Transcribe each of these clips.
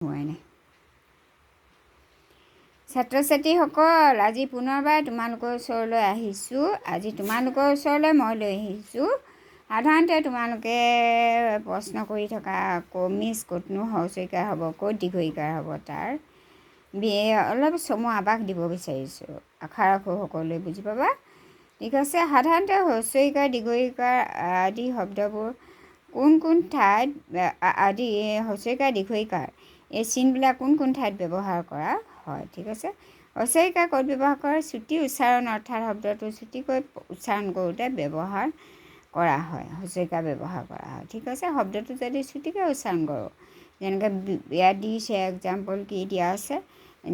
হোৱাই নাই। ছাত্ৰ ছাত্ৰীসকল, আজি পুনৰবাৰ তোমালোকৰ ওচৰলৈ আহিছোঁ। আজি তোমালোকৰ ওচৰলৈ মই লৈ আহিছোঁ সাধাৰণতে তোমালোকে প্ৰশ্ন কৰি থকা মিছ ক'তনো হস্ৰইকাৰ হ'ব, ক'ত দীৰ্ঘইকাৰ হ'ব, তাৰ অলপ চমু আভাস দিব বিচাৰিছোঁ। আশা ৰাখোঁ সকলোৱে বুজি পাবা। ঠিক আছে। সাধাৰণতে হস্ৰইকাৰ দীৰ্ঘইকাৰ আদি শব্দবোৰ কোন কোন ঠাইত আদি হস্ৰইকাৰ দীৰ্ঘইকাৰ এই চিনবিলাক কোন কোন ঠাইত ব্যৱহাৰ কৰা হয়। ঠিক আছে। হস্ৰইকাৰ ক'ত ব্যৱহাৰ কৰে? চুটি উচ্চাৰণ অৰ্থাৎ শব্দটো চুটিকৈ উচ্চাৰণ কৰোঁতে ব্যৱহাৰ কৰা হয়। হস্ৰইকাৰ ব্যৱহাৰ কৰা হয়। ঠিক আছে। শব্দটো যদি চুটিকৈ উচ্চাৰণ কৰোঁ, যেনেকৈ ইয়াত দিছে এক্সাম্পল কি দিয়া আছে,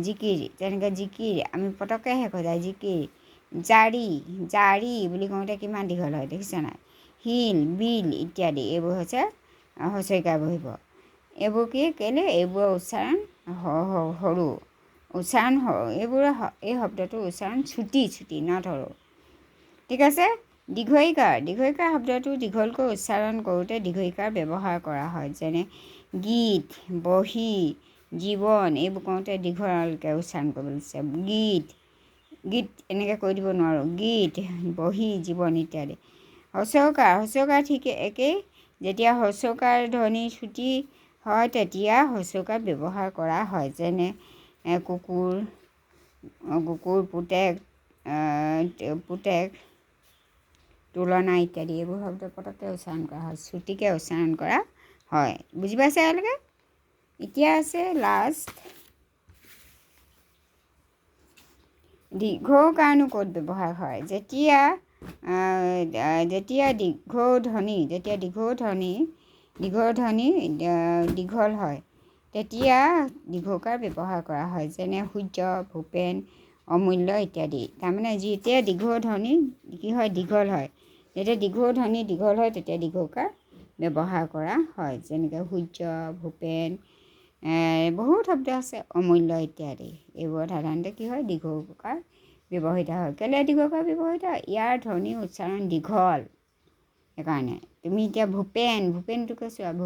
জিকিৰি, তেনেকৈ জিকিৰি আমি পটককৈ শেষ হৈ যায় জিকিৰি। জাৰি, জাৰি বুলি কওঁতে কিমান দীঘল হয় দেখিছা নাই? শিল, বিল ইত্যাদি এইবোৰ হৈছে হস্ৰইকাৰ বহিব। এইবোৰ কি কেলৈ? এইবোৰৰ উচ্চাৰণ সৰু, উচ্চাৰণ এই শব্দটোৰ উচ্চাৰণ ছুটি নট সৰু। ঠিক আছে। দীৰ্ঘইকাৰ শব্দটো দীঘলকৈ উচ্চাৰণ কৰোঁতে দীৰ্ঘইকাৰ ব্যৱহাৰ কৰা হয়। যেনে গীত, বহী, জীৱন এইবোৰ কওঁতে দীঘলকৈ উচ্চাৰণ কৰিব দিছে। গীত এনেকৈ কৈ দিব নোৱাৰোঁ। গীত, বহী, জীৱন ইত্যাদি। হস্ৰইকাৰ ঠিক একেই। যেতিয়া হস্ৰইকাৰ ধ্বনি ছুটি হয় তেতিয়া হস্ৰইকাৰ ব্যৱহাৰ কৰা হয়। যেনে কুকুৰ, পুতেক, তুলনা ইত্যাদি এইবোৰ শব্দ পটককৈ উচ্চাৰণ কৰা হয়, ছুটিকৈ উচ্চাৰণ কৰা হয়। বুজি পাইছে এওঁলোকে? এতিয়া আছে লাষ্ট দীৰ্ঘইকাৰনো ক'ত ব্যৱহাৰ হয়? যেতিয়া দীৰ্ঘধ্বনি দীঘল হয় তেতিয়া দীৰ্ঘইকাৰ ব্যৱহাৰ কৰা হয়। যেনে সূৰ্য, ভূপেন, অমূল্য ইত্যাদি। তাৰমানে যেতিয়া দীৰ্ঘধ্বনি কি হয়? দীঘল হয়। যেতিয়া দীৰ্ঘধ্বনি দীঘল হয় তেতিয়া দীৰ্ঘইকাৰ ব্যৱহাৰ কৰা হয়। যেনেকৈ সূৰ্য, ভূপেন, বহুত শব্দ আছে, অমূল্য ইত্যাদি। এইবোৰত সাধাৰণতে কি হয়? দীৰ্ঘইকাৰ ব্যৱহৃত হয়। কেলৈ দীৰ্ঘইকাৰ ব্যৱহৃত হয়? ইয়াৰ ধ্বনি উচ্চাৰণ দীঘল সেইকাৰণে। তুমি এতিয়া ভূপেনটো কৈছোঁ আৰু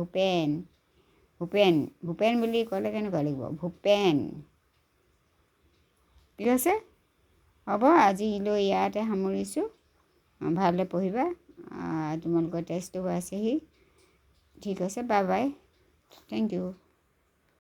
ভূপেন বুলি ক'লে কেনেকুৱা লাগিব? ভূপেন। ঠিক আছে। হ'ব, আজিলৈ ইয়াতে সামৰিছোঁ। ভালদৰে পঢ়িবা। তোমালোকৰ টেষ্টটো আছেহি। ঠিক আছে। Bye bye. Thank U.